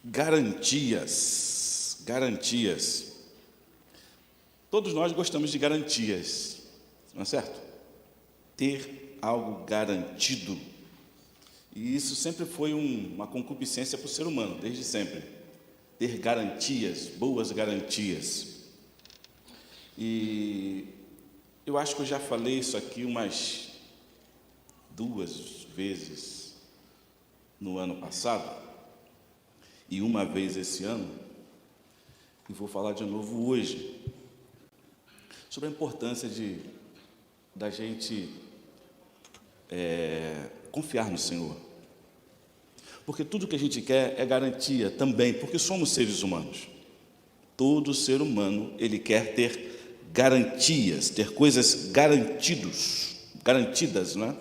Garantias. Todos nós gostamos de garantias, não é certo? Ter algo garantido. E isso sempre foi uma concupiscência para o ser humano, desde sempre. Ter garantias, boas garantias. E eu acho que eu já falei isso aqui umas 2 vezes no ano passado e uma vez esse ano, e vou falar de novo hoje, sobre a importância da gente confiar no Senhor. Porque tudo que a gente quer é garantia também, porque somos seres humanos. Todo ser humano, ele quer ter garantias, ter coisas garantidas, não é?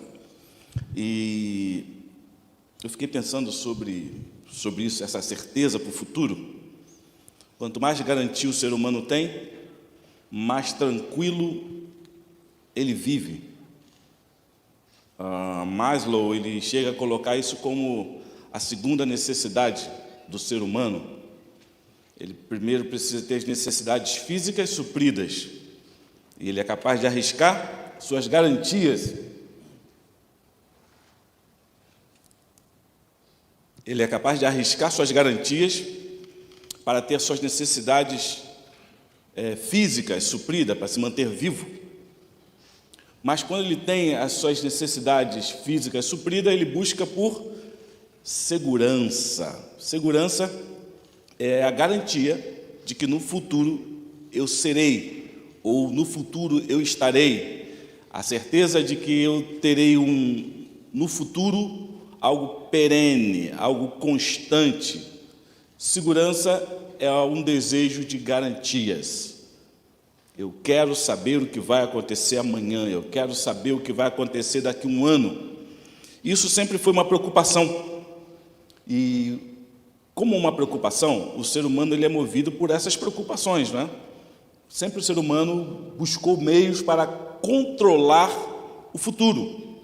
E eu fiquei pensando sobre isso, essa certeza para o futuro. Quanto mais garantia o ser humano tem, mais tranquilo ele vive. Maslow, ele chega a colocar isso como a segunda necessidade do ser humano. Ele primeiro precisa ter as necessidades físicas supridas, e ele é capaz de arriscar suas garantias. Ele é capaz de arriscar suas garantias para ter suas necessidades físicas supridas, para se manter vivo. Mas quando ele tem as suas necessidades físicas supridas, ele busca por segurança. Segurança é a garantia de que no futuro eu serei, ou no futuro eu estarei. A certeza de que eu terei no futuro algo perene, algo constante. Segurança é um desejo de garantias. Eu quero saber o que vai acontecer amanhã, eu quero saber o que vai acontecer daqui a um ano. Isso sempre foi uma preocupação. E como uma preocupação, o ser humano ele é movido por essas preocupações, não é? Sempre o ser humano buscou meios para controlar o futuro,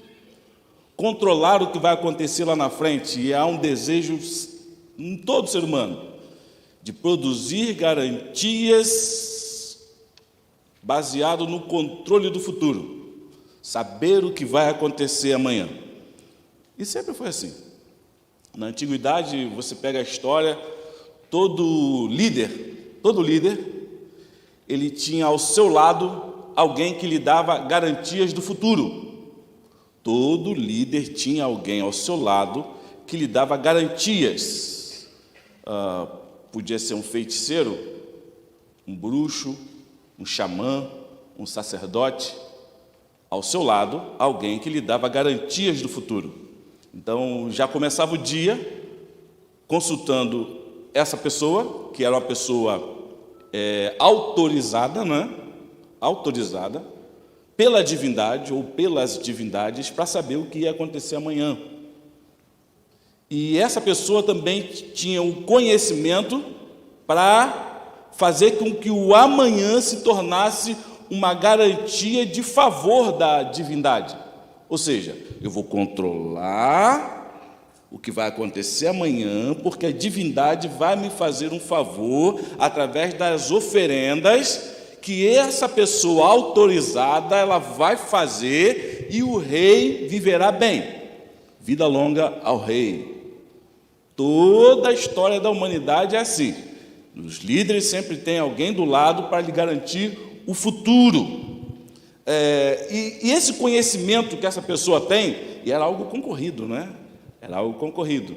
controlar o que vai acontecer lá na frente. E há um desejo em todo ser humano de produzir garantias baseado no controle do futuro, saber o que vai acontecer amanhã. E sempre foi assim. Na antiguidade, você pega a história, todo líder, ele tinha ao seu lado alguém que lhe dava garantias do futuro. Todo líder tinha alguém ao seu lado que lhe dava garantias. Podia ser um feiticeiro, um bruxo, um xamã, um sacerdote. Ao seu lado, alguém que lhe dava garantias do futuro. Então, já começava o dia consultando essa pessoa, que era uma pessoa autorizada, né? Autorizada pela divindade ou pelas divindades para saber o que ia acontecer amanhã. E essa pessoa também tinha o conhecimento para fazer com que o amanhã se tornasse uma garantia de favor da divindade. Ou seja, eu vou controlar o que vai acontecer amanhã, porque a divindade vai me fazer um favor através das oferendas que essa pessoa autorizada ela vai fazer, e o rei viverá bem. Vida longa ao rei. Toda a história da humanidade é assim. Os líderes sempre têm alguém do lado para lhe garantir o futuro. E esse conhecimento que essa pessoa tem, e era algo concorrido, né? Era algo concorrido.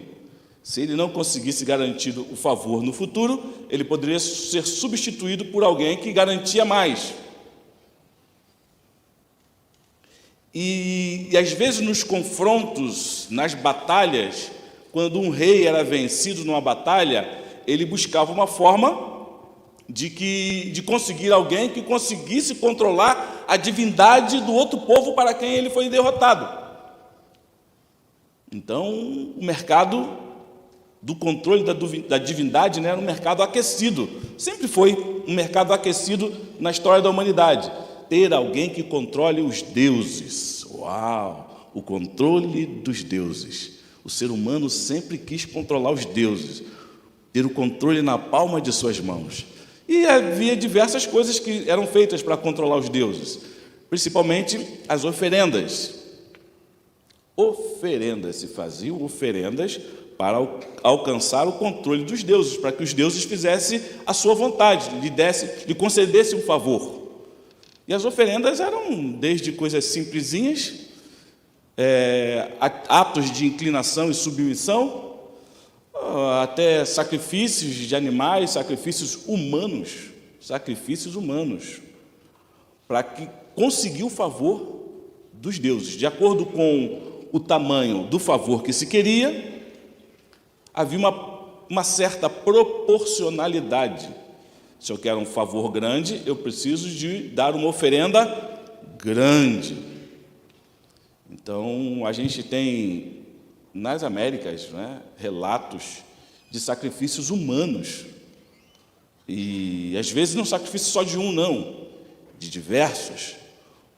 Se ele não conseguisse garantir o favor no futuro, ele poderia ser substituído por alguém que garantia mais. E às vezes nos confrontos, nas batalhas, quando um rei era vencido numa batalha, ele buscava uma forma de conseguir alguém que conseguisse controlar a divindade do outro povo para quem ele foi derrotado. Então, o mercado do controle da divindade, né, era um mercado aquecido. Sempre foi um mercado aquecido na história da humanidade. Ter alguém que controle os deuses. Uau! O controle dos deuses. O ser humano sempre quis controlar os deuses. ter o controle na palma de suas mãos. E havia diversas coisas que eram feitas para controlar os deuses, principalmente as oferendas. Se faziam oferendas para alcançar o controle dos deuses, para que os deuses fizessem a sua vontade, lhe concedessem um favor. E as oferendas eram desde coisas simplesinhas, atos de inclinação e submissão, até sacrifícios de animais, sacrifícios humanos, para que conseguir o favor dos deuses. De acordo com o tamanho do favor que se queria, havia uma certa proporcionalidade. Se eu quero um favor grande, eu preciso de dar uma oferenda grande. Então, a gente tem nas Américas, né, relatos de sacrifícios humanos. E às vezes não sacrifício só de um, não, de diversos.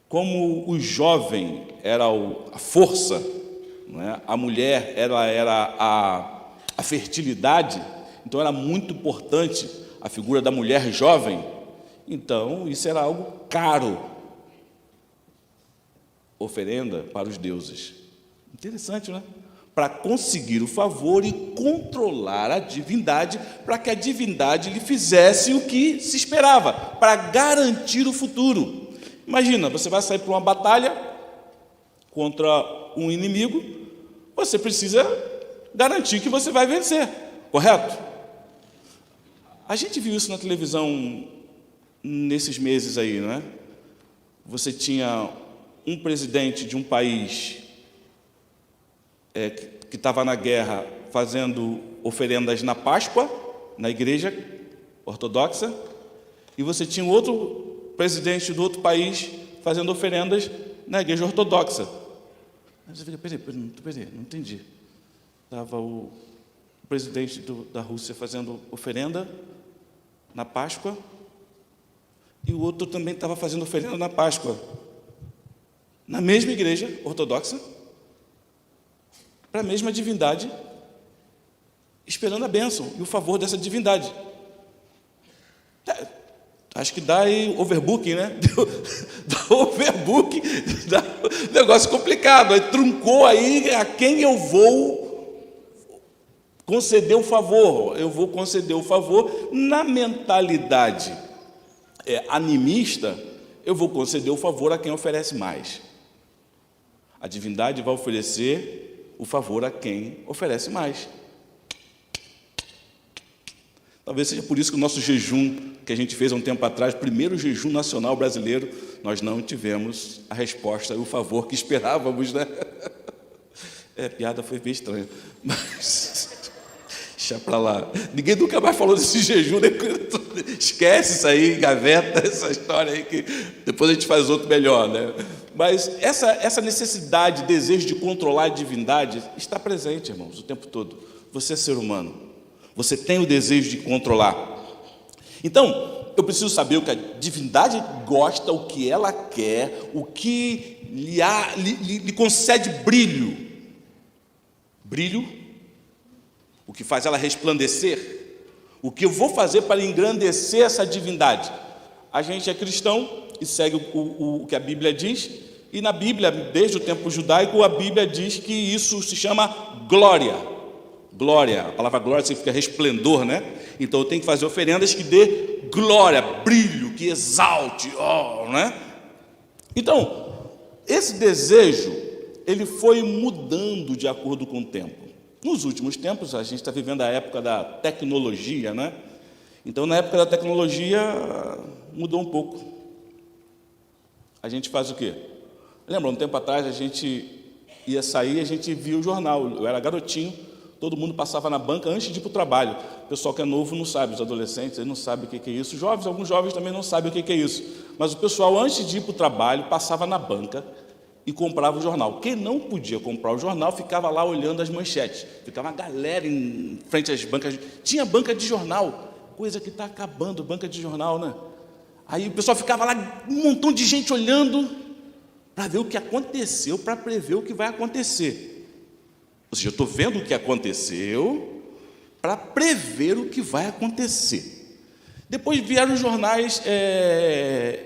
Como o jovem era a força, né, a mulher era a fertilidade, então era muito importante a figura da mulher jovem, então isso era algo caro. Oferenda para os deuses. Interessante, né? Para conseguir o favor e controlar a divindade, para que a divindade lhe fizesse o que se esperava, para garantir o futuro. Imagina, você vai sair para uma batalha contra um inimigo, você precisa garantir que você vai vencer, correto? A gente viu isso na televisão nesses meses aí, não é? Você tinha um presidente de um país que estava na guerra fazendo oferendas na Páscoa, na igreja ortodoxa, e você tinha outro presidente do outro país fazendo oferendas na igreja ortodoxa. Aí você fica, peraí, não entendi. Estava o presidente da Rússia fazendo oferenda na Páscoa e o outro também estava fazendo oferenda na Páscoa, na mesma igreja ortodoxa, para a mesma divindade, esperando a bênção e o favor dessa divindade. Acho que dá aí overbooking, né? Dá overbooking, dá um negócio complicado. Aí truncou aí a quem eu vou conceder o favor. Eu vou conceder o favor na mentalidade animista, eu vou conceder o favor a quem oferece mais. A divindade vai oferecer o favor a quem oferece mais. Talvez seja por isso que o nosso jejum, que a gente fez há um tempo atrás, primeiro jejum nacional brasileiro, nós não tivemos a resposta, o favor que esperávamos, né? A piada foi bem estranha, mas deixa para lá. Ninguém nunca mais falou desse jejum, né? Esquece isso aí, gaveta, essa história aí, que depois a gente faz outro melhor, né? Mas essa necessidade, desejo de controlar a divindade está presente, irmãos, o tempo todo. Você é ser humano, você tem o desejo de controlar. Então, eu preciso saber o que a divindade gosta, o que ela quer, o que lhe concede brilho. Brilho, o que faz ela resplandecer. O que eu vou fazer para engrandecer essa divindade? A gente é cristão e segue o que a Bíblia diz, e na Bíblia, desde o tempo judaico, a Bíblia diz que isso se chama glória. Glória, a palavra glória significa resplendor, né? Então eu tenho que fazer oferendas que dê glória, brilho, que exalte, né? Então, esse desejo, ele foi mudando de acordo com o tempo. Nos últimos tempos, a gente está vivendo a época da tecnologia, né? Então, na época da tecnologia, mudou um pouco. A gente faz o quê? Lembra, um tempo atrás, a gente ia sair, a gente via o jornal. Eu era garotinho, todo mundo passava na banca antes de ir para o trabalho. O pessoal que é novo não sabe, os adolescentes eles não sabem o que é isso. Jovens, alguns jovens também não sabem o que é isso. Mas o pessoal, antes de ir para o trabalho, passava na banca e comprava o jornal. Quem não podia comprar o jornal, ficava lá olhando as manchetes. Ficava uma galera em frente às bancas. Tinha banca de jornal, coisa que está acabando, banca de jornal, né? Aí o pessoal ficava lá, um montão de gente olhando para ver o que aconteceu, para prever o que vai acontecer. Ou seja, eu estou vendo o que aconteceu para prever o que vai acontecer. Depois vieram os jornais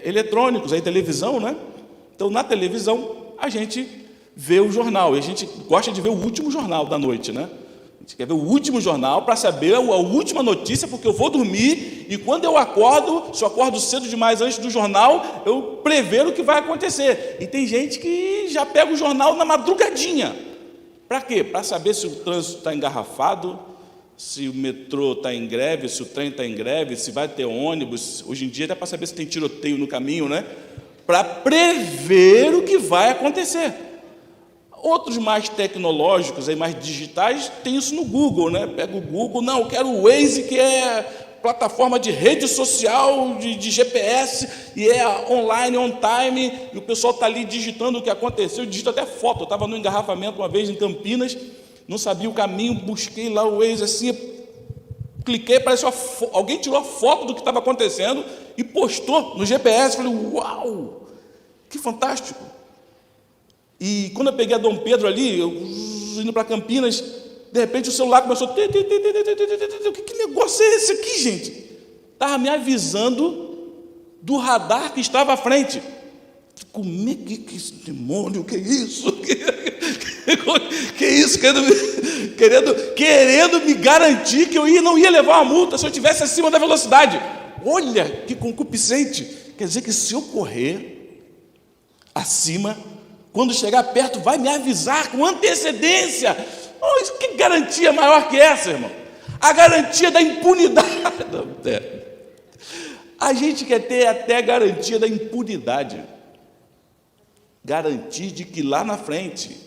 eletrônicos, aí televisão, né? Então, na televisão, a gente vê o jornal, e a gente gosta de ver o último jornal da noite, né? A gente quer ver o último jornal para saber a última notícia, porque eu vou dormir, e quando eu acordo, se eu acordo cedo demais antes do jornal, eu prever o que vai acontecer. E tem gente que já pega o jornal na madrugadinha. Para quê? Para saber se o trânsito está engarrafado, se o metrô está em greve, se o trem está em greve, se vai ter ônibus. Hoje em dia dá para saber se tem tiroteio no caminho, né? Para prever o que vai acontecer. Outros mais tecnológicos, aí mais digitais, tem isso no Google, né? Pega o Google, não, eu quero o Waze, que é plataforma de rede social, de GPS, e é online, on time, e o pessoal está ali digitando o que aconteceu, digita até foto. Eu estava no engarrafamento uma vez em Campinas, não sabia o caminho, busquei lá o Waze assim, cliquei, apareceu alguém tirou a foto do que estava acontecendo e postou no GPS. Falei, uau, que fantástico! E quando eu peguei a Dom Pedro ali, eu indo para Campinas, de repente o celular começou. Que negócio é esse aqui, gente? Estava me avisando do radar que estava à frente. Como é que esse demônio, que é isso? Que é isso? Querendo me garantir que eu não ia levar uma multa se eu estivesse acima da velocidade. Olha que concupiscente. Quer dizer que se eu correr acima, quando chegar perto, vai me avisar com antecedência. Oh, que garantia maior que essa, irmão? A garantia da impunidade. A gente quer ter até a garantia da impunidade. Garantir de que lá na frente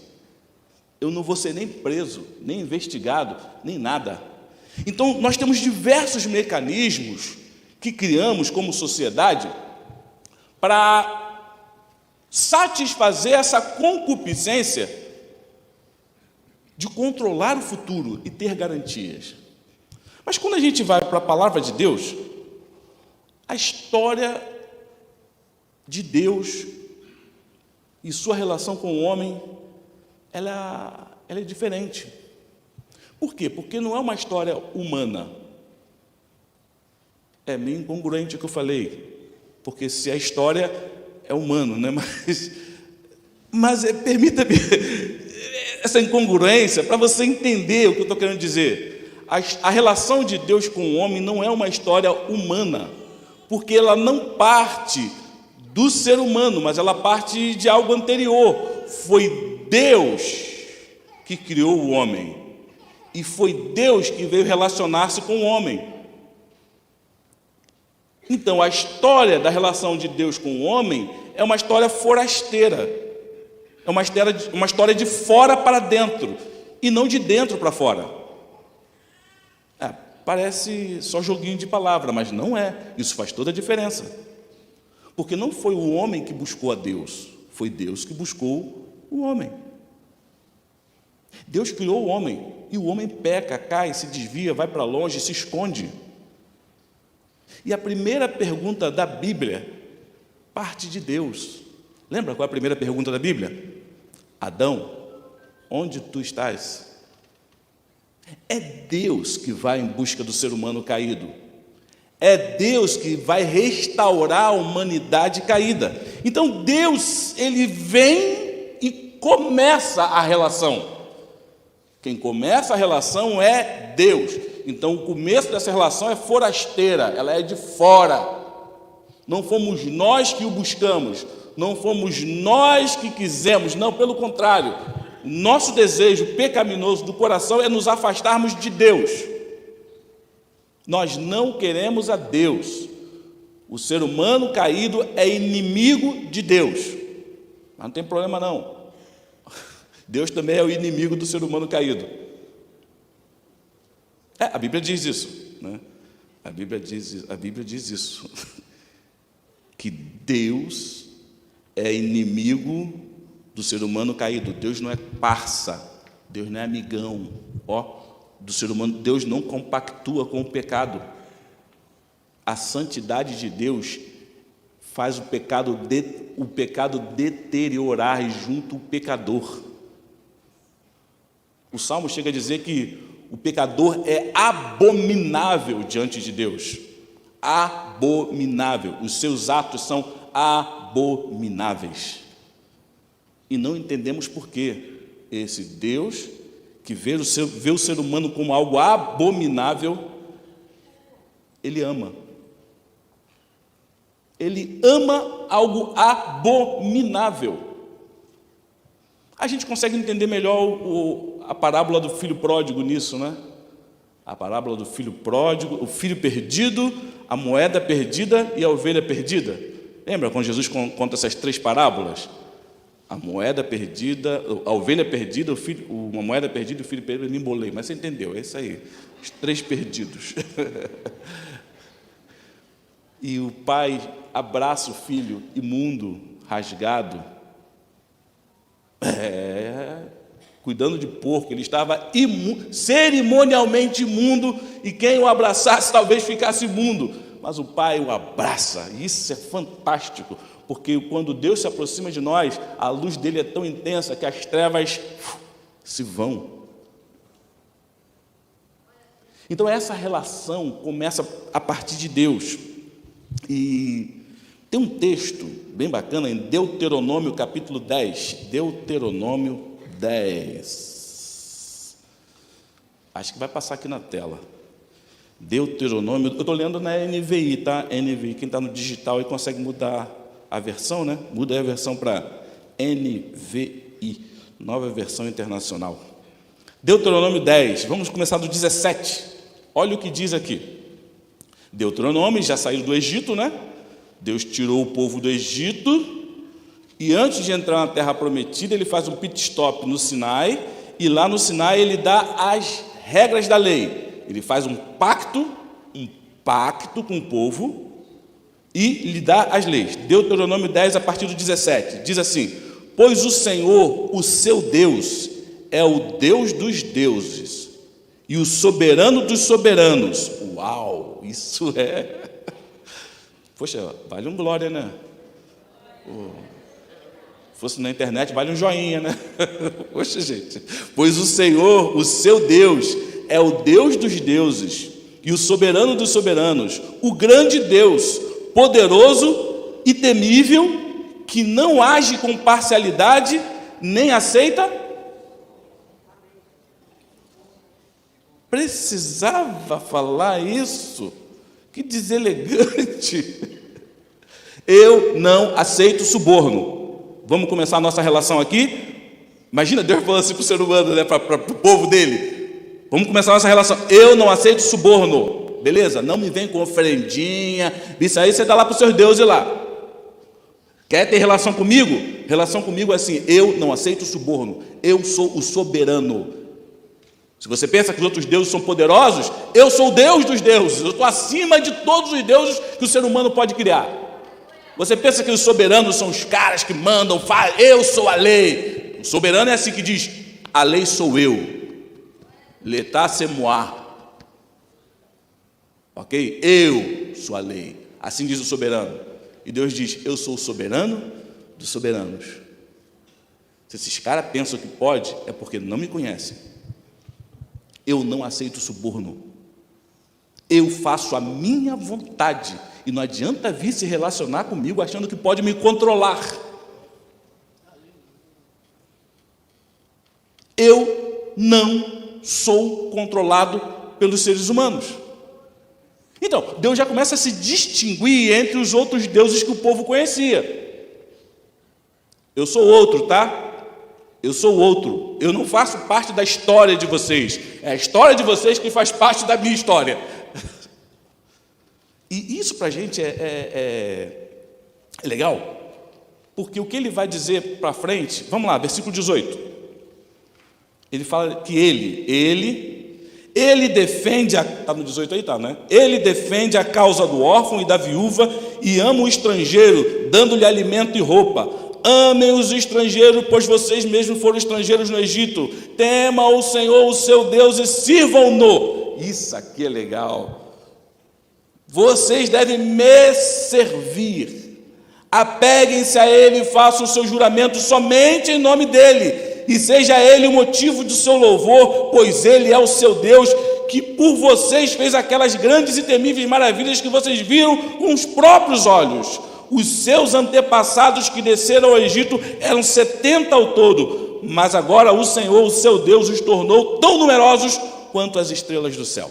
eu não vou ser nem preso, nem investigado, nem nada. Então, nós temos diversos mecanismos que criamos como sociedade para satisfazer essa concupiscência de controlar o futuro e ter garantias. Mas quando a gente vai para a palavra de Deus, a história de Deus e sua relação com o homem, ela é diferente. Por quê? Porque não é uma história humana. É meio incongruente o que eu falei, porque se a história é humano, né? Mas permita-me essa incongruência para você entender o que eu estou querendo dizer. A relação de Deus com o homem não é uma história humana, porque ela não parte do ser humano, mas ela parte de algo anterior. Foi Deus que criou o homem, e foi Deus que veio relacionar-se com o homem. Então, a história da relação de Deus com o homem é uma história forasteira, é uma história de fora para dentro, e não de dentro para fora. Parece só joguinho de palavra, mas não é. Isso faz toda a diferença. Porque não foi o homem que buscou a Deus, foi Deus que buscou o homem. Deus criou o homem, e o homem peca, cai, se desvia, vai para longe, se esconde. E a primeira pergunta da Bíblia parte de Deus. Lembra qual é a primeira pergunta da Bíblia? Adão, onde tu estás? É Deus que vai em busca do ser humano caído. É Deus que vai restaurar a humanidade caída. Então Deus, ele vem e começa a relação. Quem começa a relação é Deus. Então o começo dessa relação é forasteira, ela é de fora. Não fomos nós que o buscamos, não fomos nós que quisemos, não, pelo contrário. Nosso desejo pecaminoso do coração é nos afastarmos de Deus. Nós não queremos a Deus. O ser humano caído é inimigo de Deus. Mas não tem problema não. Deus também é o inimigo do ser humano caído. A Bíblia diz isso, né? A Bíblia diz isso. Que Deus é inimigo do ser humano caído. Deus não é parça, Deus não é amigão, do ser humano. Deus não compactua com o pecado. A santidade de Deus faz o pecado deteriorar junto ao pecador. O Salmo chega a dizer que O pecador é abominável diante de Deus. Abominável. Os seus atos são abomináveis. E não entendemos por quê. Esse Deus que vê o ser humano como algo abominável, Ele ama. Ele ama algo abominável. A gente consegue entender melhor a parábola do filho pródigo nisso, né? A parábola do filho pródigo, o filho perdido, a moeda perdida e a ovelha perdida. Lembra quando Jesus conta essas três parábolas? A moeda perdida, a ovelha perdida, uma moeda perdida e o filho perdido. Eu me embolei, mas você entendeu, é isso aí. Os três perdidos. E o pai abraça o filho imundo, rasgado, cuidando de porco. Ele estava cerimonialmente imundo, e quem o abraçasse talvez ficasse imundo, mas o pai o abraça, e isso é fantástico, porque quando Deus se aproxima de nós, a luz dele é tão intensa que as trevas se vão. Então essa relação começa a partir de Deus. E tem um texto bem bacana em Deuteronômio capítulo 10. Deuteronômio 10. Acho que vai passar aqui na tela. Deuteronômio, eu estou lendo na NVI, tá? NVI, quem está no digital e consegue mudar a versão, né? Muda aí a versão para NVI, Nova Versão Internacional. Deuteronômio 10, vamos começar do 17. Olha o que diz aqui. Deuteronômio, já saiu do Egito, né? Deus tirou o povo do Egito, e antes de entrar na terra prometida, ele faz um pit stop no Sinai, e lá no Sinai ele dá as regras da lei. Ele faz um pacto com o povo, e lhe dá as leis. Deuteronômio 10, a partir do 17, diz assim: pois o Senhor, o seu Deus, é o Deus dos deuses, e o soberano dos soberanos. Uau, isso é... Poxa, vale um glória, né? Fosse na internet, vale um joinha, né? Poxa, gente. Pois o Senhor, o seu Deus, é o Deus dos deuses e o soberano dos soberanos, o grande Deus, poderoso e temível, que não age com parcialidade, nem aceita. Precisava falar isso? Que deselegante. Eu não aceito suborno. Vamos começar a nossa relação aqui? Imagina Deus falando assim para o ser humano, né, para o povo dele. Vamos começar a nossa relação. Eu não aceito suborno. Beleza? Não me vem com ofrendinha. Isso aí você dá lá para os seus deuses lá. Quer ter relação comigo? Relação comigo é assim: eu não aceito suborno. Eu sou o soberano. Se você pensa que os outros deuses são poderosos, eu sou o Deus dos deuses. Eu estou acima de todos os deuses que o ser humano pode criar. Você pensa que os soberanos são os caras que mandam, falam, eu sou a lei. O soberano é assim que diz: a lei sou eu. L'état c'est moi. Ok? Eu sou a lei. Assim diz o soberano. E Deus diz: eu sou o soberano dos soberanos. Se esses caras pensam que pode, é porque não me conhecem. Eu não aceito suborno. Eu faço a minha vontade. E não adianta vir se relacionar comigo achando que pode me controlar. Eu não sou controlado pelos seres humanos. Então, Deus já começa a se distinguir entre os outros deuses que o povo conhecia. Eu sou outro, tá? Eu sou outro. Eu não faço parte da história de vocês. É a história de vocês que faz parte da minha história. E isso para a gente é legal, porque o que ele vai dizer para frente, vamos lá, versículo 18. Ele fala que ele defende, está no 18 aí, tá, né? Ele defende a causa do órfão e da viúva e ama o estrangeiro, dando-lhe alimento e roupa. Amem os estrangeiros, pois vocês mesmos foram estrangeiros no Egito. Tema o Senhor, o seu Deus, e sirvam-no. Isso aqui é legal. Vocês devem me servir. Apeguem-se a Ele e façam o seu juramento somente em nome dEle. e seja Ele o motivo do seu louvor, pois Ele é o seu Deus, que por vocês fez aquelas grandes e temíveis maravilhas que vocês viram com os próprios olhos. Os seus antepassados que desceram ao Egito eram 70 ao todo, mas agora o Senhor, o seu Deus, os tornou tão numerosos quanto as estrelas do céu.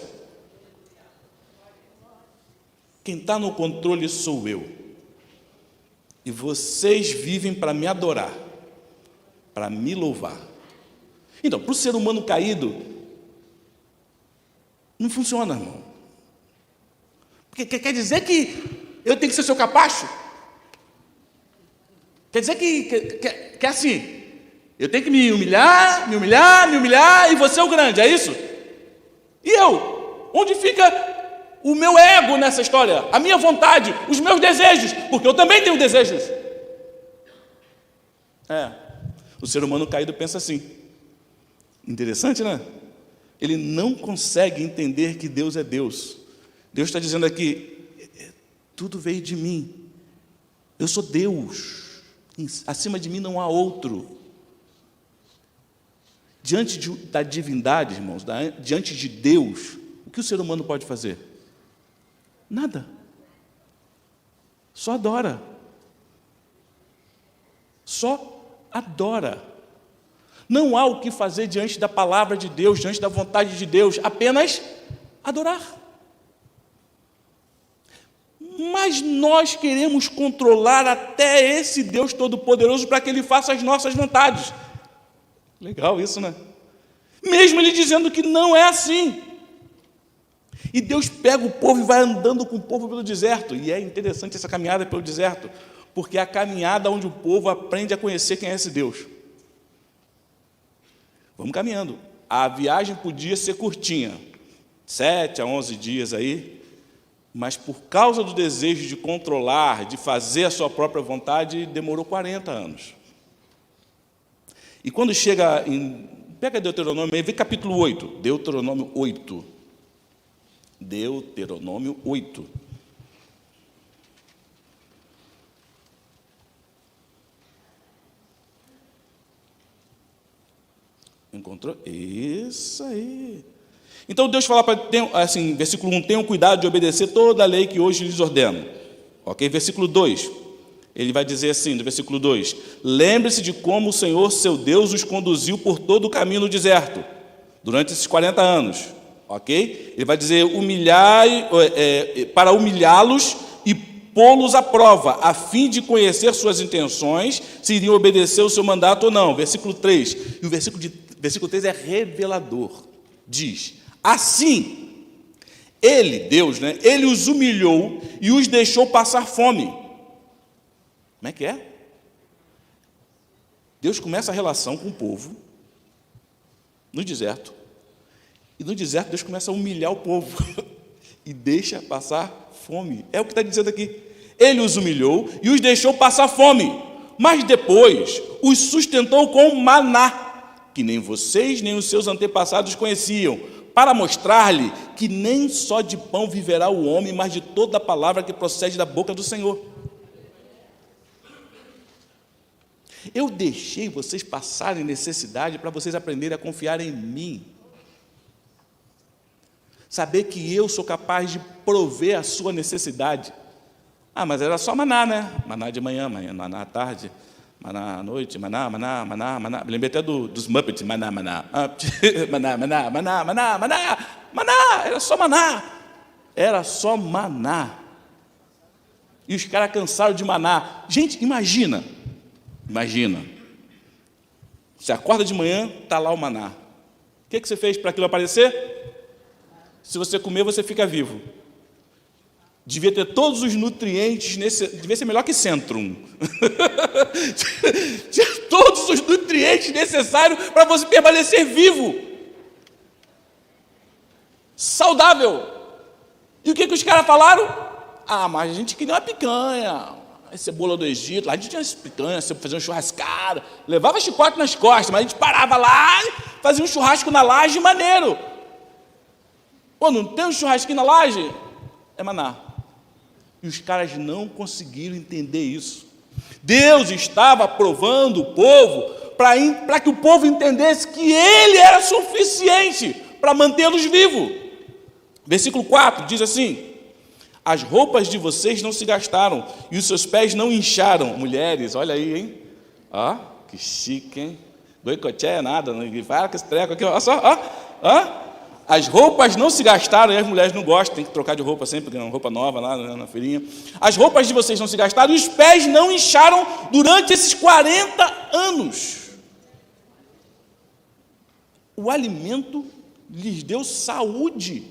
Quem está no controle sou eu. E vocês vivem para me adorar, para me louvar. Então, para o ser humano caído, não funciona, irmão. Porque quer dizer que eu tenho que ser seu capacho? Quer dizer que é assim, eu tenho que me humilhar, e você é o grande, é isso? E eu? Onde fica o meu ego nessa história? A minha vontade, os meus desejos, porque eu também tenho desejos. O ser humano caído pensa assim. Interessante, né? Ele não consegue entender que Deus é Deus. Deus está dizendo aqui, tudo veio de mim. Eu sou Deus. Acima de mim não há outro. Diante da divindade, irmãos, diante de Deus, o que o ser humano pode fazer? Nada. Só adora. Só adora. Não há o que fazer diante da palavra de Deus, diante da vontade de Deus, apenas adorar. Mas nós queremos controlar até esse Deus Todo-Poderoso para que Ele faça as nossas vontades. Legal isso, né? Mesmo Ele dizendo que não é assim. E Deus pega o povo e vai andando com o povo pelo deserto. E é interessante essa caminhada pelo deserto, porque é a caminhada onde o povo aprende a conhecer quem é esse Deus. Vamos caminhando. A viagem podia ser curtinha, 7 a 11 dias aí, mas por causa do desejo de controlar, de fazer a sua própria vontade, demorou 40 anos. E quando chega em... Pega Deuteronômio, aí vê capítulo 8, Deuteronômio 8. Deuteronômio 8. Encontrou? Isso aí. Então Deus fala para, assim, versículo 1, tenham cuidado de obedecer toda a lei que hoje lhes ordeno. Ok? Versículo 2, ele vai dizer assim, no versículo 2, lembre-se de como o Senhor, seu Deus, os conduziu por todo o caminho no deserto, durante esses 40 anos. Ok? Ele vai dizer, para humilhá-los e pô-los à prova, a fim de conhecer suas intenções, se iriam obedecer o seu mandato ou não. Versículo 3, e o versículo 3 é revelador. Diz, assim, Ele, Deus, né, Ele os humilhou e os deixou passar fome. Como é que é? Deus começa a relação com o povo no deserto. E no deserto Deus começa a humilhar o povo e deixa passar fome. É o que está dizendo aqui. Ele os humilhou e os deixou passar fome, mas depois os sustentou com maná, que nem vocês nem os seus antepassados conheciam, para mostrar-lhe que nem só de pão viverá o homem, mas de toda a palavra que procede da boca do Senhor. Eu deixei vocês passarem necessidade para vocês aprenderem a confiar em mim. Saber que eu sou capaz de prover a sua necessidade. Mas era só maná, né? Maná de manhã, maná à tarde, maná à noite, maná. Me lembrei até dos Muppets, maná. Maná, era só maná. Era só maná. E os caras cansaram de maná. Gente, imagina. Você acorda de manhã, está lá o maná. O que você fez para aquilo aparecer? Se você comer, você fica vivo. Devia ter todos os nutrientes, devia ser melhor que Centrum. Tinha todos os nutrientes necessários para você permanecer vivo. Saudável. E o que os caras falaram? Mas a gente queria uma picanha, a cebola do Egito, lá a gente tinha picanha, fazia um churrascada, levava chicote nas costas, mas a gente parava lá, fazia um churrasco na laje maneiro. Não tem um churrasquinho na laje? É maná. E os caras não conseguiram entender isso. Deus estava provando o povo para que o povo entendesse que ele era suficiente para mantê-los vivos. Versículo 4 diz assim: as roupas de vocês não se gastaram e os seus pés não incharam. Mulheres, olha aí, hein? Ó, que chique, hein? Boicoté é nada, não fala com esse treco aqui, olha só, ó. As roupas não se gastaram, e as mulheres não gostam, tem que trocar de roupa sempre, ganhar uma roupa nova lá na feirinha. As roupas de vocês não se gastaram e os pés não incharam durante esses 40 anos. O alimento lhes deu saúde.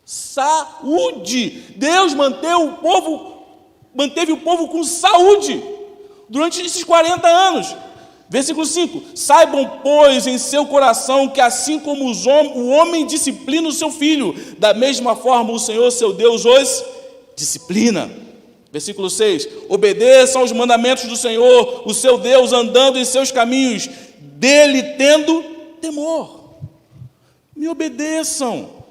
Saúde! Deus manteve o povo com saúde durante esses 40 anos. Versículo 5: saibam, pois, em seu coração que assim como o homem disciplina o seu filho, da mesma forma o Senhor, seu Deus, os disciplina. Versículo 6: obedeçam aos mandamentos do Senhor, o seu Deus, andando em seus caminhos, dele tendo temor. Me obedeçam.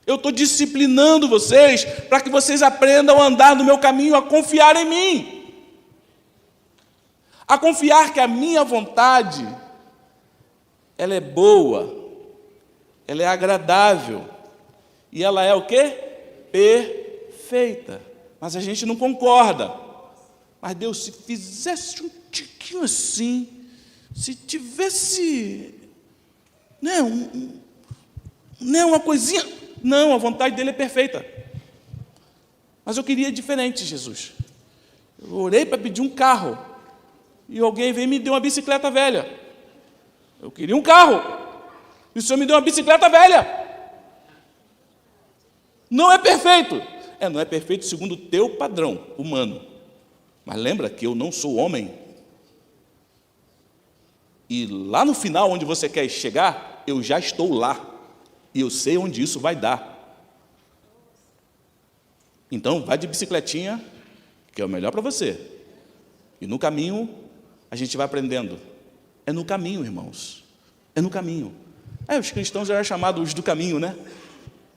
Eu estou disciplinando vocês para que vocês aprendam a andar no meu caminho, a confiar em mim. A confiar que a minha vontade, ela é boa, ela é agradável, e ela é o quê? Perfeita. Mas a gente não concorda. Mas Deus, se fizesse um tiquinho assim, se tivesse, uma coisinha, não, a vontade dele é perfeita. Mas eu queria diferente, Jesus. Eu orei para pedir um carro, e alguém veio e me deu uma bicicleta velha. Eu queria um carro, e o Senhor me deu uma bicicleta velha. Não é perfeito. Não é perfeito segundo o teu padrão humano. Mas lembra que eu não sou homem. E lá no final, onde você quer chegar, eu já estou lá. E eu sei onde isso vai dar. Então, vai de bicicletinha, que é o melhor para você. E no caminho, a gente vai aprendendo. É no caminho, irmãos. É no caminho. Os cristãos já eram chamados do caminho, né?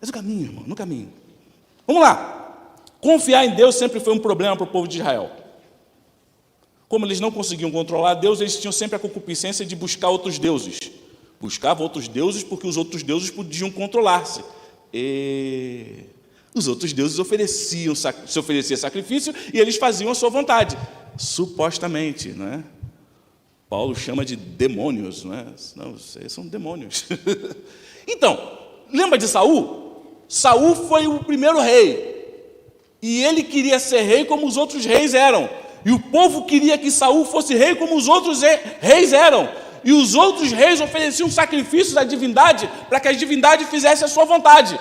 É do caminho, irmão, no caminho. Vamos lá. Confiar em Deus sempre foi um problema para o povo de Israel. Como eles não conseguiam controlar Deus, eles tinham sempre a concupiscência de buscar outros deuses. Buscavam outros deuses porque os outros deuses podiam controlar-se. E os outros deuses se ofereciam sacrifício e eles faziam a sua vontade. Supostamente, não é? Paulo chama de demônios, não é? Não, vocês são demônios. Então, lembra de Saul? Saul foi o primeiro rei. E ele queria ser rei como os outros reis eram. E o povo queria que Saul fosse rei como os outros reis eram. E os outros reis ofereciam sacrifícios à divindade para que a divindade fizesse a sua vontade.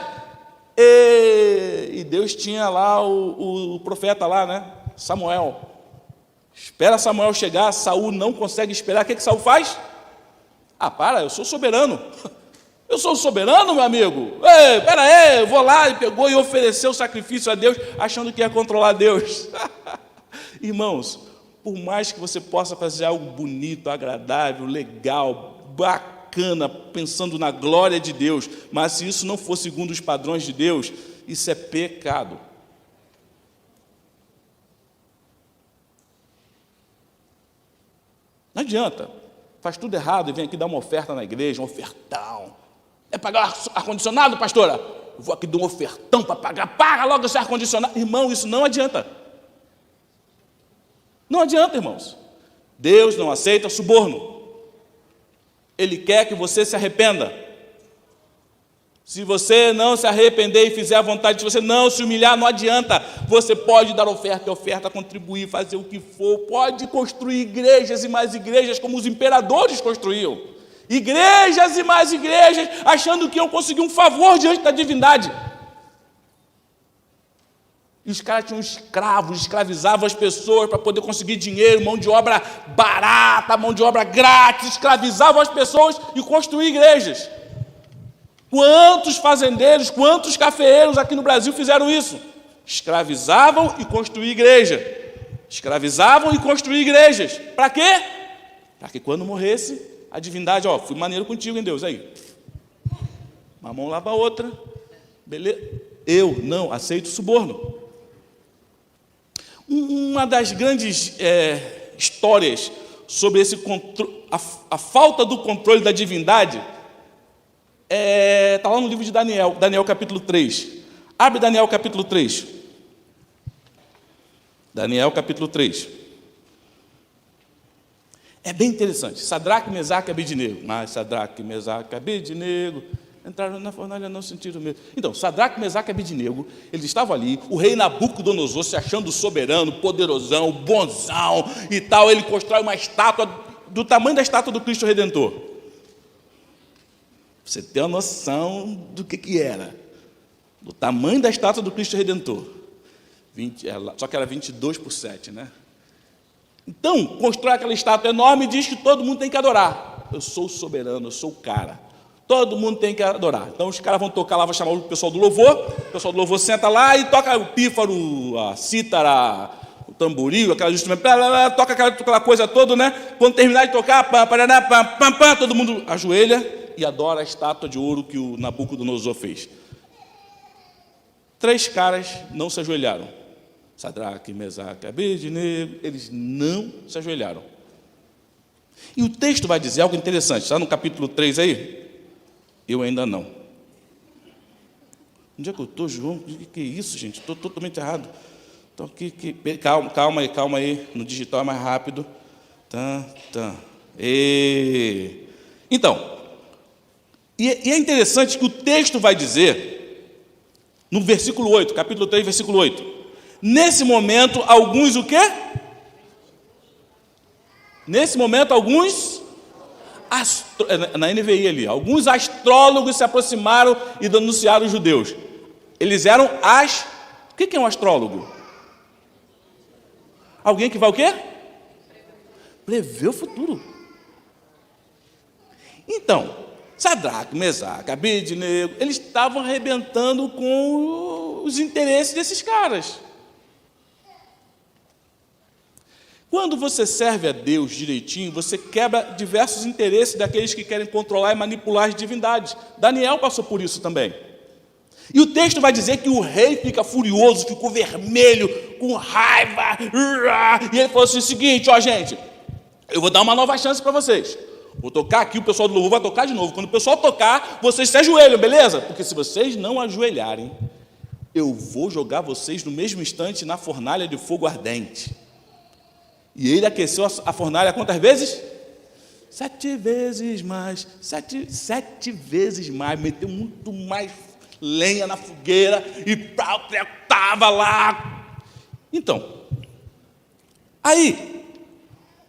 E Deus tinha lá o profeta lá, né? Samuel. Espera Samuel chegar, Saul não consegue esperar. O que Saul faz? Eu sou soberano. Eu sou soberano, meu amigo. Espera aí, eu vou lá. E pegou e ofereceu sacrifício a Deus, achando que ia controlar Deus. Irmãos, por mais que você possa fazer algo bonito, agradável, legal, bacana, pensando na glória de Deus, mas se isso não for segundo os padrões de Deus, isso é pecado. Não adianta, faz tudo errado e vem aqui dar uma oferta na igreja, um ofertão. É pagar ar-condicionado, pastora? Eu vou aqui dar um ofertão para pagar, paga logo esse ar-condicionado. Irmão, isso não adianta. Não adianta, irmãos. Deus não aceita suborno. Ele quer que você se arrependa. Se você não se arrepender e fizer a vontade, se você não se humilhar, não adianta. Você pode dar oferta, contribuir, fazer o que for, pode construir igrejas e mais igrejas como os imperadores construíam. Igrejas e mais igrejas, achando que iam conseguir um favor diante da divindade. E os caras tinham escravos, escravizavam as pessoas para poder conseguir dinheiro, mão de obra barata, mão de obra grátis, escravizavam as pessoas e construíam igrejas. Quantos fazendeiros, quantos cafeeiros aqui no Brasil fizeram isso? Escravizavam e construíam igreja. Escravizavam e construíam igrejas. Para quê? Para que quando morresse, a divindade, fui maneiro contigo, hein, Deus, aí. Uma mão lava a outra. Beleza? Eu não aceito suborno. Uma das grandes histórias sobre esse a falta do controle da divindade, está lá no livro de Daniel, Daniel capítulo 3. Abre Daniel capítulo 3. Daniel capítulo 3. É bem interessante. Sadraque, Mesaque e Abednego. Mas Sadraque, Mesaque e Abednego entraram na fornalha, não sentiram medo. Então, Sadraque, Mesaque e Abednego, eles estavam ali, o rei Nabucodonosor se achando soberano, poderosão, bonzão e tal, ele constrói uma estátua do tamanho da estátua do Cristo Redentor. Você tem uma noção do que era. Do tamanho da estátua do Cristo Redentor. Só que era 22 por 7, né? Então, constrói aquela estátua enorme e diz que todo mundo tem que adorar. Eu sou o soberano, eu sou o cara. Todo mundo tem que adorar. Então, os caras vão tocar lá, vão chamar o pessoal do louvor senta lá e toca o pífaro, a cítara, o tamboril, aquela instrumento, toca aquela coisa toda, né? Quando terminar de tocar, todo mundo ajoelha e adora a estátua de ouro que o Nabucodonosor fez. 3 caras não se ajoelharam. Sadraque, Mesaque, Abednego, eles não se ajoelharam. E o texto vai dizer algo interessante, está no capítulo 3 aí? Eu ainda não. Onde é que eu estou, João? O que é isso, gente? Estou totalmente errado. Então, calma aí, no digital é mais rápido. Então, e é interessante que o texto vai dizer, no versículo 8, capítulo 3, versículo 8, nesse momento, alguns o quê? Nesse momento, alguns, na NVI ali, alguns astrólogos se aproximaram e denunciaram os judeus. Eles eram O que é um astrólogo? Alguém que vai o quê? Prever o futuro. Então, Sadraque, Mesaque, Abednego, eles estavam arrebentando com os interesses desses caras. Quando você serve a Deus direitinho, você quebra diversos interesses daqueles que querem controlar e manipular as divindades. Daniel passou por isso também. E o texto vai dizer que o rei fica furioso, ficou vermelho, com raiva. E ele falou assim, o seguinte, gente, eu vou dar uma nova chance para vocês. Vou tocar aqui, o pessoal do louvor vai tocar de novo. Quando o pessoal tocar, vocês se ajoelham, beleza? Porque se vocês não ajoelharem, eu vou jogar vocês no mesmo instante na fornalha de fogo ardente. E ele aqueceu a fornalha quantas vezes? 7 vezes mais. 7 vezes mais. Meteu muito mais lenha na fogueira e estava lá. Então, aí,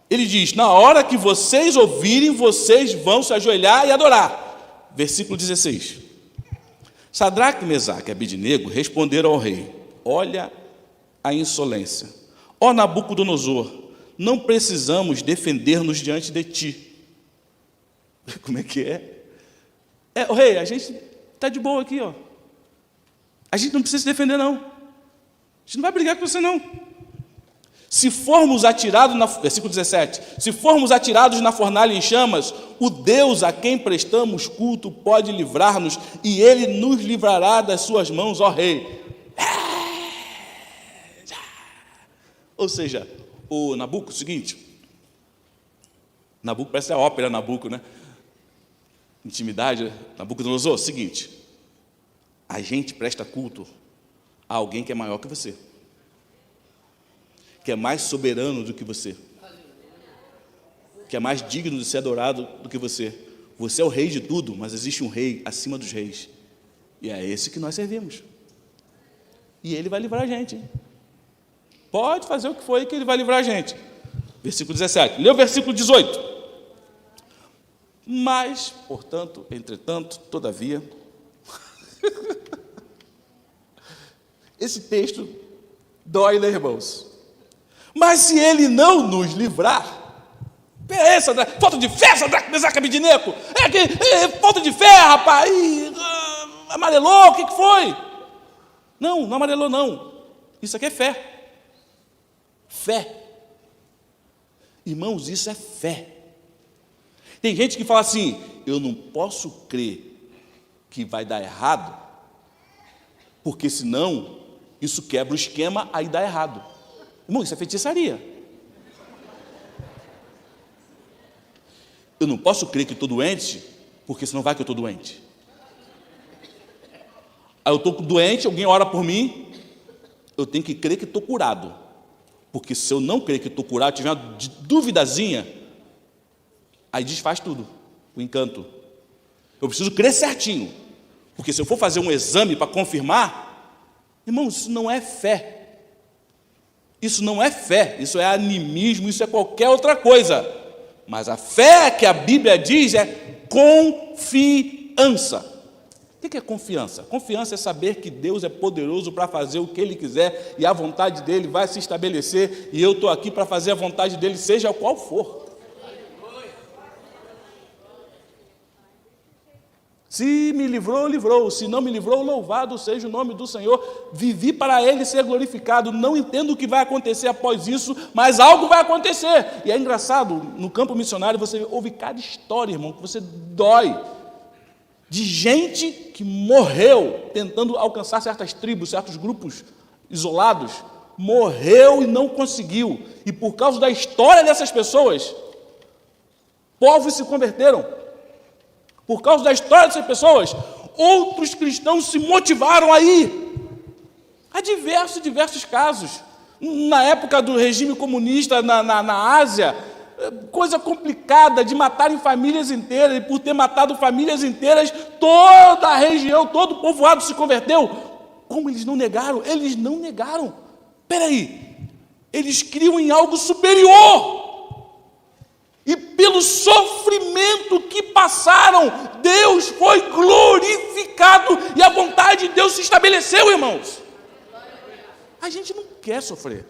ele diz, na hora que vocês ouvirem, vocês vão se ajoelhar e adorar. Versículo 16. Sadraque, Mesaque e Abednego responderam ao rei, olha a insolência. Ó Nabucodonosor, não precisamos defender-nos diante de ti. Como é que é? O rei, a gente está de boa aqui, ó. A gente não precisa se defender, não. A gente não vai brigar com você, não. Se formos atirados, versículo 17, se formos atirados na fornalha em chamas, o Deus a quem prestamos culto pode livrar-nos, e ele nos livrará das suas mãos, ó rei. Ou seja, o Nabuco, o seguinte, Nabuco parece a ópera Nabuco, né? Intimidade, Nabucodonosor, seguinte, a gente presta culto a alguém que é maior que você, que é mais soberano do que você, que é mais digno de ser adorado do que você. Você é o rei de tudo, mas existe um rei acima dos reis, e é esse que nós servimos, e ele vai livrar a gente, hein? Pode fazer o que for que ele vai livrar a gente. Versículo 17. Lê o versículo 18. Mas, portanto, entretanto, todavia. Esse texto dói, né, irmãos? Mas se ele não nos livrar, falta de fé, Sadraque, Mesaque e Abednego. Falta de fé, rapaz. Amarelou, o que foi? Não amarelou, não. Isso aqui é fé. Fé. Irmãos, isso é fé. Tem gente que fala assim, eu não posso crer que vai dar errado, porque senão isso quebra o esquema, aí dá errado. Irmão, isso é feitiçaria. Eu não posso crer que estou doente, porque senão vai que eu estou doente. Aí eu estou doente, alguém ora por mim, eu tenho que crer que estou curado. Porque se eu não crer que estou curado, tiver uma duvidazinha, aí desfaz tudo, o encanto. Eu preciso crer certinho. Porque se eu for fazer um exame para confirmar, irmão, isso não é fé. Isso não é fé, isso é animismo, isso é qualquer outra coisa. Mas a fé que a Bíblia diz é confiança. O que é confiança? Confiança é saber que Deus é poderoso para fazer o que Ele quiser e a vontade dEle vai se estabelecer e eu estou aqui para fazer a vontade dEle, seja qual for. Se me livrou, livrou. Se não me livrou, louvado seja o nome do Senhor. Vivi para Ele ser glorificado. Não entendo o que vai acontecer após isso, mas algo vai acontecer. E é engraçado, no campo missionário você ouve cada história, irmão, que você dói. De gente que morreu tentando alcançar certas tribos, certos grupos isolados, morreu e não conseguiu. E por causa da história dessas pessoas, povos se converteram. Por causa da história dessas pessoas, outros cristãos se motivaram a ir. Há diversos casos. Na época do regime comunista na Ásia, coisa complicada de matarem famílias inteiras, e por ter matado famílias inteiras, toda a região, todo o povoado se converteu. Como eles não negaram? Eles não negaram. Espera aí, eles criam em algo superior. E pelo sofrimento que passaram, Deus foi glorificado e a vontade de Deus se estabeleceu, irmãos. A gente não quer sofrer.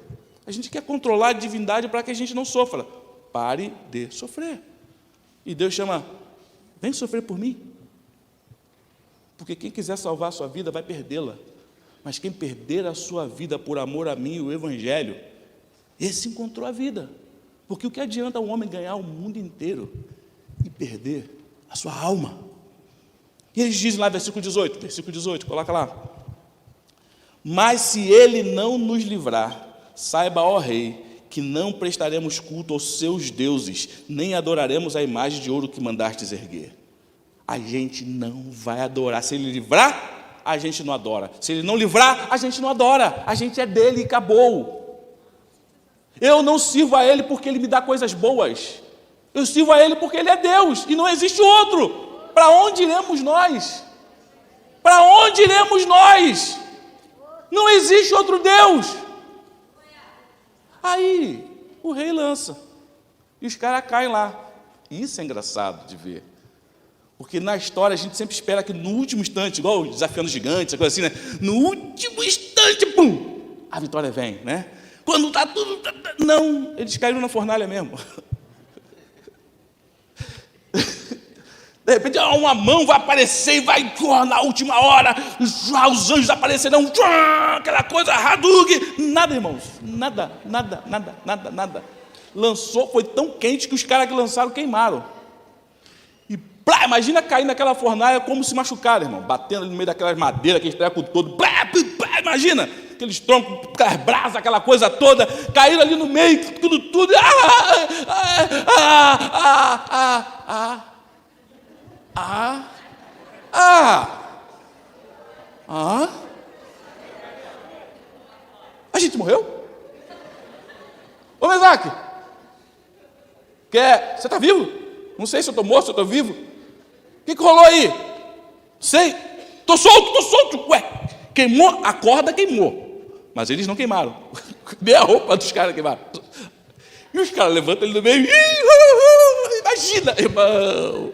A gente quer controlar a divindade para que a gente não sofra. Pare de sofrer. E Deus chama, vem sofrer por mim. Porque quem quiser salvar a sua vida vai perdê-la. Mas quem perder a sua vida por amor a mim e o Evangelho, esse encontrou a vida. Porque o que adianta um homem ganhar o mundo inteiro e perder a sua alma? E eles dizem lá, versículo 18, coloca lá. Mas se ele não nos livrar, saiba, ó rei, que não prestaremos culto aos seus deuses, nem adoraremos a imagem de ouro que mandastes erguer. A gente não vai adorar. Se ele livrar, a gente não adora. Se ele não livrar, a gente não adora. A gente é dele e acabou. Eu não sirvo a Ele porque Ele me dá coisas boas. Eu sirvo a Ele porque Ele é Deus e não existe outro. Para onde iremos nós? Para onde iremos nós? Não existe outro Deus. Aí o rei lança e os caras caem lá. Isso é engraçado de ver. Porque na história a gente sempre espera que no último instante, igual Desafiando os Gigantes, coisa assim, né? No último instante, pum, a vitória vem, né? Quando está tudo... Não, eles caíram na fornalha mesmo. De repente, uma mão vai aparecer e vai na última hora, os anjos aparecerão, aquela coisa, Hadug. Nada, irmãos, nada. Lançou, foi tão quente que os caras que lançaram queimaram. E imagina cair naquela fornalha como se machucaram, irmão, batendo ali no meio daquelas madeiras, aquele treco todo, imagina, aqueles troncos, aquelas brasas, aquela coisa toda, caíram ali no meio, tudo, a gente morreu? Ô Mesaque, você está vivo? Não sei se eu estou morto, se eu estou vivo. O que rolou aí? Não sei, estou solto. Ué, queimou, a corda queimou, mas eles não queimaram, nem a roupa dos caras queimaram. E os caras levantam ele no meio, imagina, irmão.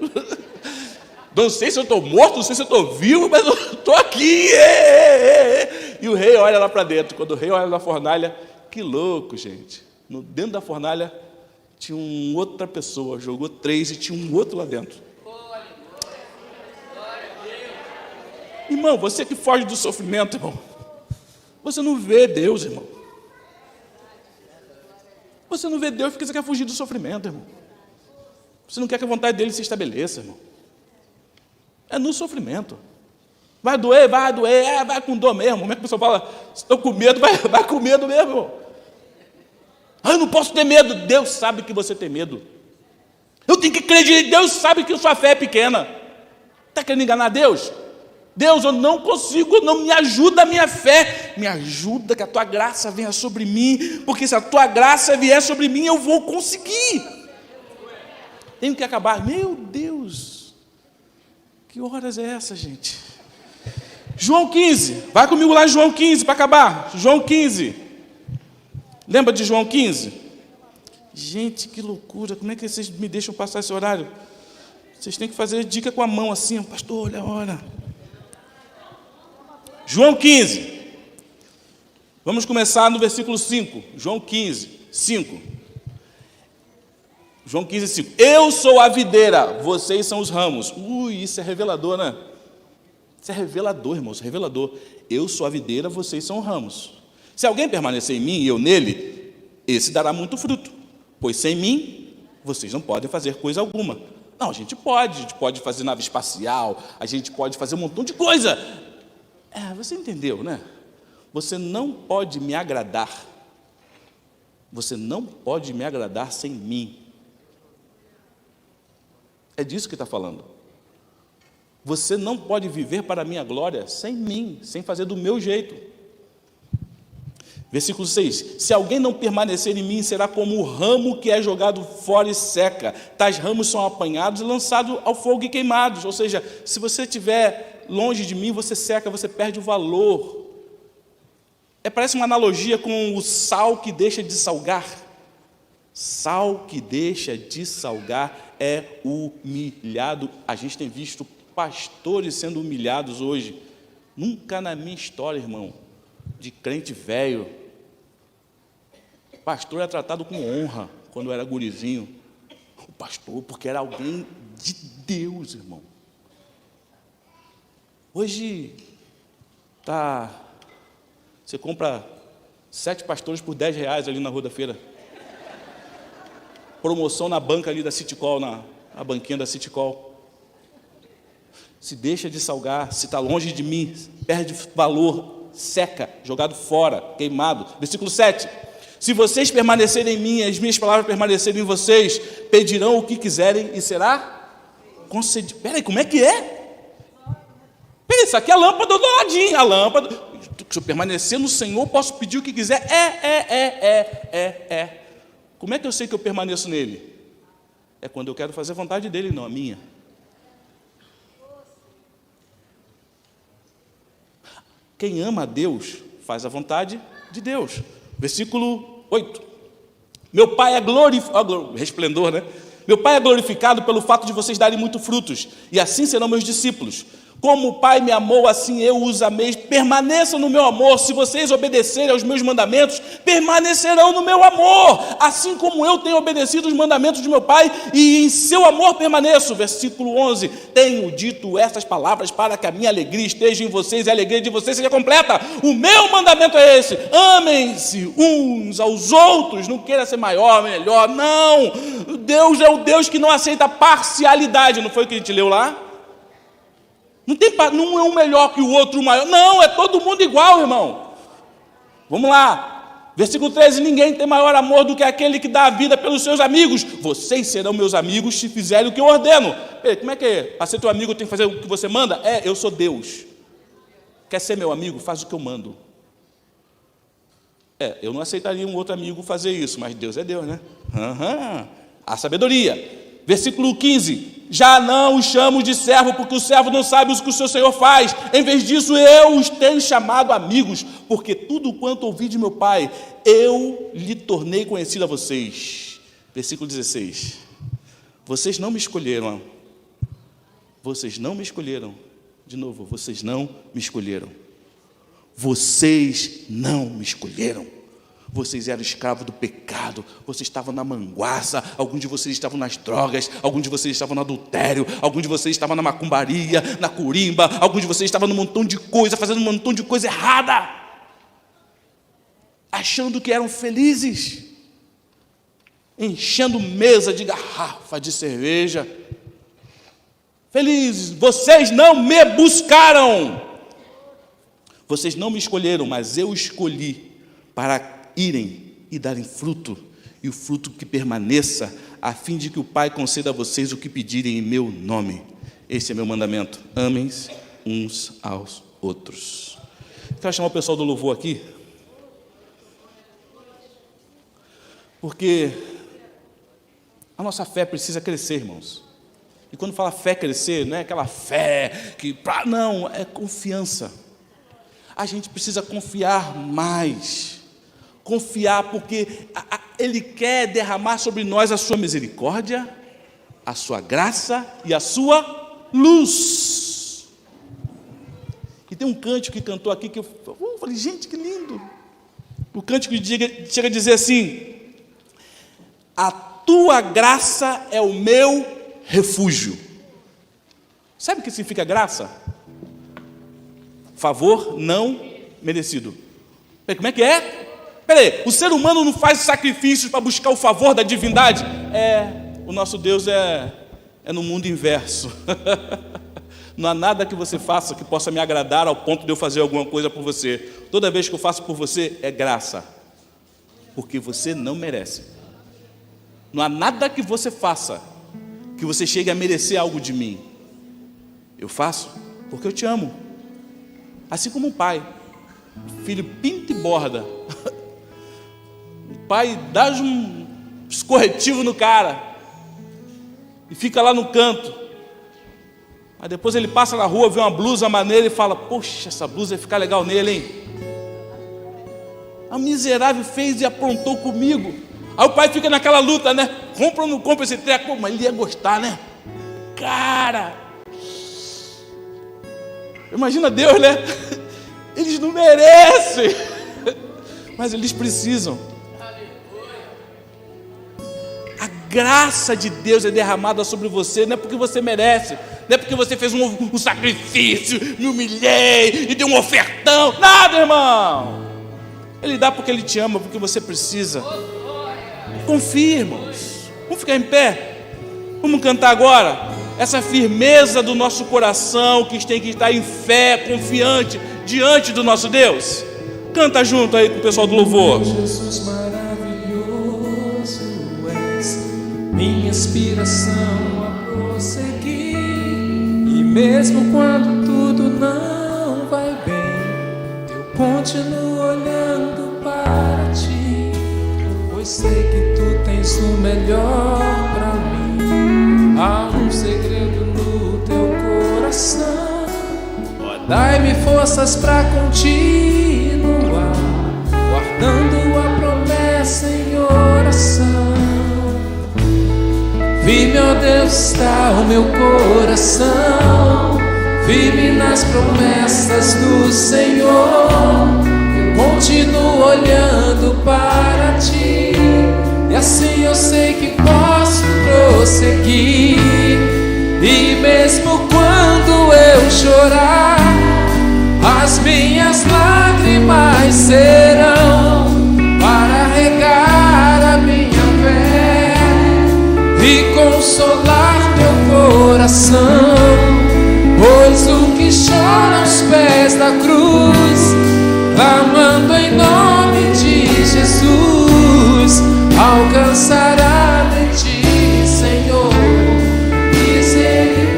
Não sei se eu estou morto, não sei se eu estou vivo, mas eu estou aqui. E o rei olha lá para dentro. Quando o rei olha na fornalha, que louco, gente. Dentro da fornalha tinha outra pessoa, jogou 3 e tinha um outro lá dentro. Irmão, você que foge do sofrimento, irmão, você não vê Deus, irmão. Você não vê Deus porque você quer fugir do sofrimento, irmão. Você não quer que a vontade dele se estabeleça, irmão. É no sofrimento. Vai doer, vai com dor mesmo. Como é que a pessoa fala? Estou com medo, vai com medo mesmo, irmão. Eu não posso ter medo. Deus sabe que você tem medo. Eu tenho que acreditar. Deus sabe que sua fé é pequena. Está querendo enganar Deus? Deus, eu não consigo, não me ajuda a minha fé. Me ajuda que a tua graça venha sobre mim, porque se a tua graça vier sobre mim, eu vou conseguir. Tenho que acabar. Meu Deus, que horas é essa, gente? João 15, vai comigo lá em João 15 para acabar. João 15. Lembra de João 15? Gente, que loucura, como é que vocês me deixam passar esse horário? Vocês têm que fazer dica com a mão assim, pastor, olha a hora. João 15. Vamos começar no versículo 5. João 15, 5. João 15, 5. Eu sou a videira, vocês são os ramos. Isso é revelador, né? Isso é revelador, irmãos, revelador. Eu sou a videira, vocês são os ramos. Se alguém permanecer em mim e eu nele, esse dará muito fruto. Pois sem mim, vocês não podem fazer coisa alguma. Não, a gente pode fazer nave espacial, a gente pode fazer um montão de coisa. Você entendeu, né? Você não pode me agradar. Você não pode me agradar sem mim. É disso que está falando. Você não pode viver para a minha glória sem mim, sem fazer do meu jeito. Versículo 6. Se alguém não permanecer em mim, será como o ramo que é jogado fora e seca. Tais ramos são apanhados e lançados ao fogo e queimados. Ou seja, se você estiver longe de mim, você seca, você perde o valor. Parece uma analogia com o sal que deixa de salgar. Sal que deixa de salgar é humilhado. A gente tem visto pastores sendo humilhados hoje. Nunca na minha história, irmão, de crente velho, pastor era tratado com honra quando eu era gurizinho. O pastor, porque era alguém de Deus, irmão. Hoje, você compra 7 pastores por R$10 ali na Rua da Feira. Promoção na banca ali da Citicol, na banquinha da Citicol. Se deixa de salgar, se está longe de mim, perde valor, seca, jogado fora, queimado. Versículo 7. Se vocês permanecerem em mim, as minhas palavras permanecerem em vocês, pedirão o que quiserem e será concedido. Peraí, como é que é? Peraí, isso aqui é a lâmpada do ladinho, a lâmpada. Se eu permanecer no Senhor, posso pedir o que quiser. Como é que eu sei que eu permaneço nele? É quando eu quero fazer a vontade dele, não a minha. Quem ama a Deus, faz a vontade de Deus. Versículo 8. Meu Pai é glorificado, resplendor, né? Meu Pai é glorificado pelo fato de vocês darem muito frutos, e assim serão meus discípulos. Como o Pai me amou, assim eu os amei. Permaneçam no meu amor. Se vocês obedecerem aos meus mandamentos, permanecerão no meu amor. Assim como eu tenho obedecido os mandamentos de meu Pai, e em seu amor permaneço. Versículo 11. Tenho dito estas palavras para que a minha alegria esteja em vocês e a alegria de vocês seja completa. O meu mandamento é esse: amem-se uns aos outros. Não queira ser maior, melhor. Não. Deus é o Deus que não aceita parcialidade. Não foi o que a gente leu lá? Não é um melhor que o outro maior. Não, é todo mundo igual, irmão. Vamos lá. Versículo 13. Ninguém tem maior amor do que aquele que dá a vida pelos seus amigos. Vocês serão meus amigos se fizerem o que eu ordeno. Como é que é? Para ser teu amigo tem que fazer o que você manda? Eu sou Deus. Quer ser meu amigo? Faz o que eu mando. Eu não aceitaria um outro amigo fazer isso, mas Deus é Deus, né? A sabedoria. Versículo 15. Já não os chamo de servo, porque o servo não sabe o que o seu Senhor faz. Em vez disso, eu os tenho chamado amigos, porque tudo quanto ouvi de meu Pai, eu lhe tornei conhecido a vocês. Versículo 16. Vocês não me escolheram. Vocês não me escolheram. De novo, vocês não me escolheram. Vocês não me escolheram. Vocês eram escravos do pecado, vocês estavam na manguaça, alguns de vocês estavam nas drogas, alguns de vocês estavam no adultério, alguns de vocês estavam na macumbaria, na curimba, alguns de vocês estavam num montão de coisa, fazendo um montão de coisa errada, achando que eram felizes, enchendo mesa de garrafa de cerveja. Felizes, vocês não me buscaram, vocês não me escolheram, mas eu escolhi para irem e darem fruto, e o fruto que permaneça, a fim de que o Pai conceda a vocês o que pedirem em meu nome. Esse é meu mandamento: amem uns aos outros. Quero chamar o pessoal do louvor aqui, porque a nossa fé precisa crescer, irmãos. E quando fala fé crescer, não é aquela fé que... Não, é confiança. A gente precisa confiar mais. Confiar porque Ele quer derramar sobre nós a sua misericórdia, a sua graça e a sua luz. E tem um cântico que cantou aqui que eu falei, gente, que lindo. O cântico chega a dizer assim: a tua graça é o meu refúgio. Sabe o que significa graça? Favor não merecido. Como é que é? Peraí, o ser humano não faz sacrifícios para buscar o favor da divindade? O nosso Deus é no mundo inverso. Não há nada que você faça que possa me agradar ao ponto de eu fazer alguma coisa por você. Toda vez que eu faço por você, é graça, porque você não merece. Não há nada que você faça que você chegue a merecer algo de mim. Eu faço porque eu te amo. Assim como um pai, o filho pinta e borda. O pai dá um escorretivo no cara e fica lá no canto. Mas depois ele passa na rua, vê uma blusa maneira e fala: poxa, essa blusa vai ficar legal nele, hein? A miserável fez e aprontou comigo. Aí o pai fica naquela luta, né? Compra ou não compra esse treco? Pô, mas ele ia gostar, né? Cara, imagina Deus, né? Eles não merecem, mas eles precisam. A graça de Deus é derramada sobre você, não é porque você merece, não é porque você fez um sacrifício, me humilhei e deu um ofertão. Nada, irmão. Ele dá porque Ele te ama, porque você precisa. Confie, irmãos. Vamos ficar em pé? Vamos cantar agora? Essa firmeza do nosso coração, que tem que estar em fé, confiante, diante do nosso Deus. Canta junto aí com o pessoal do louvor. Jesus maravilhoso és, minha inspiração a prosseguir. E mesmo quando tudo não vai bem, eu continuo olhando para ti, pois sei que tu tens o melhor para mim. Há um segredo no teu coração, dai-me forças para continuar, guardando a promessa em oração. Firme, ó Deus, está o meu coração, firme nas promessas do Senhor. Continuo olhando para ti, e assim eu sei que posso prosseguir. E mesmo quando eu chorar, as minhas lágrimas serão para regar a minha fé e consolar meu coração. Pois o que chora aos pés da cruz, clamando em nome de Jesus, alcançará de ti, Senhor, misericórdia.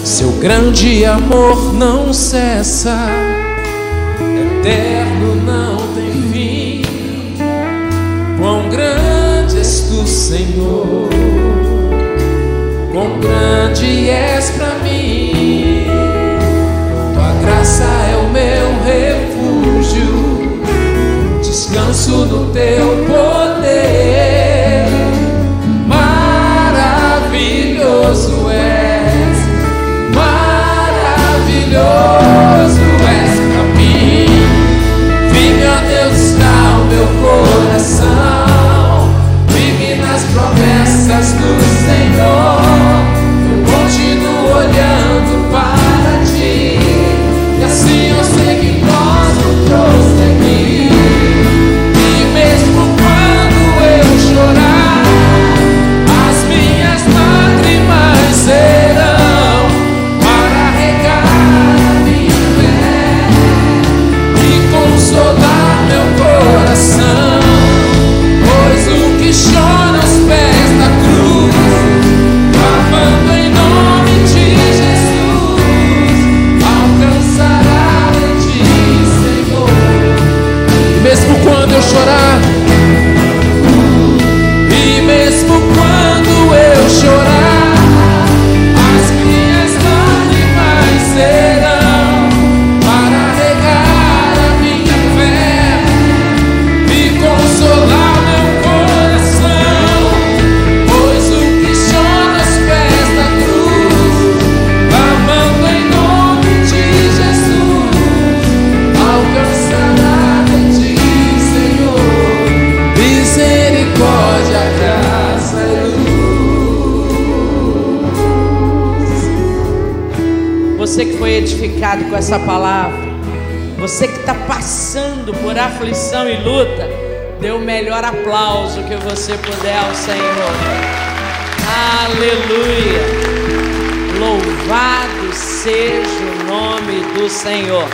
Seu grande amor não cessa, eterno não tem fim. Quão grande és tu, Senhor, quão grande és pra mim. Tua graça é o meu refúgio, descanso no teu poder. Maravilhoso és, maravilhoso és pra mim. Firme, ó Deus, está o meu coração, firme nas promessas do Senhor. Eu continuo olhando para ti, e assim chorar, e mesmo quando eu chorar, as minhas lágrimas serão para regar a minha fé e consolar meu coração, pois o que chora aos pés da cruz, clamando em nome de Jesus, alcançará de ti, Senhor, misericórdia, graça e luz. Você que foi edificado com essa palavra, você que está passando por aflição e luta, dê o melhor aplauso que você puder ao Senhor. Aleluia! Louvado seja o nome do Senhor.